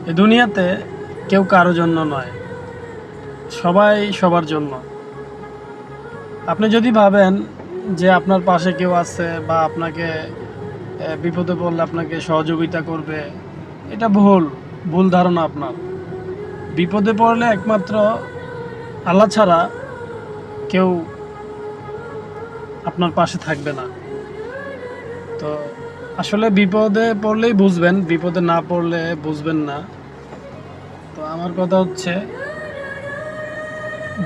এই দুনিয়াতে কেউ কারো জন্য নয়, সবাই সবার জন্য। আপনি যদি ভাবেন যে আপনার পাশে কেউ আছে বা আপনাকে বিপদে পড়লে আপনাকে সহযোগিতা করবে, এটা ভুল ধারণা আপনার। বিপদে পড়লে একমাত্র আল্লাহ ছাড়া কেউ আপনার পাশে থাকবে না। তো আসলে বিপদে পড়লেই বুঝবেন, বিপদে না পড়লে বুঝবেন না। তো আমার কথা হচ্ছে,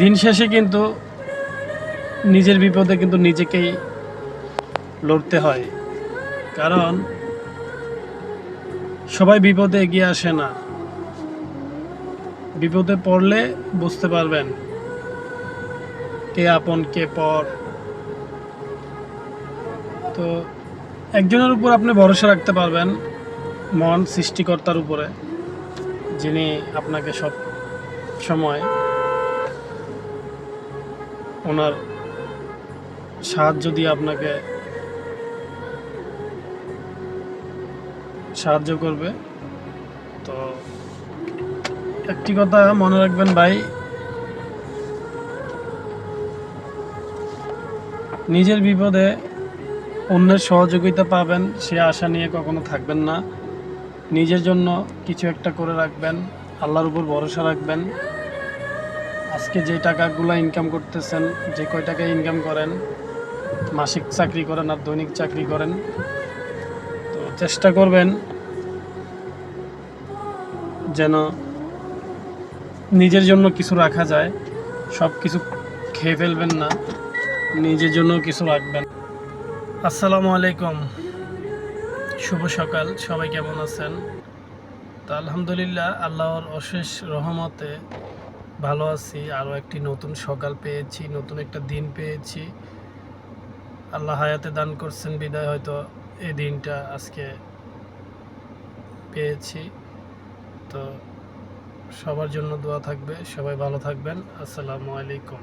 দিন শেষে কিন্তু নিজের বিপদে কিন্তু নিজেকেই লড়তে হয়। কারণ সবাই বিপদে এগিয়ে আসে না। বিপদে পড়লে বুঝতে পারবেন কে আপন কে পর। তো একজনের উপর আপনি ভরসা রাখতে পারবেন, মহান সৃষ্টিকর্তার উপরে, যিনি আপনাকে সব সময় ওনার সাহায্য দিয়ে আপনাকে সাহায্য করবে। তো একটি কথা মনে রাখবেন ভাই, নিজের বিপদে অন্যের সহযোগিতা পাবেন সে আশা নিয়ে কখনো থাকবেন না। নিজের জন্য কিছু একটা করে রাখবেন, আল্লাহর উপর ভরসা রাখবেন। আজকে যে টাকাগুলো ইনকাম করতেছেন, যে কয় টাকা ইনকাম করেন, মাসিক চাকরি করেন আর দৈনিক চাকরি করেন, তো চেষ্টা করবেন যেন নিজের জন্য কিছু রাখা যায়। সব কিছু খেয়ে ফেলবেন না, নিজের জন্য কিছু রাখবেন। আসসালামু আলাইকুম, শুভ সকাল। সবাই কেমন আছেন? তো আলহামদুলিল্লাহ, আল্লাহর অশেষ রহমতে ভালো আছি। আরও একটি নতুন সকাল পেয়েছি, নতুন একটা দিন পেয়েছি। আল্লাহ হায়াতে দান করছেন বিদায় হয়তো এই দিনটা আজকে পেয়েছি। তো সবার জন্য দোয়া থাকবে, সবাই ভালো থাকবেন। আসসালামু আলাইকুম।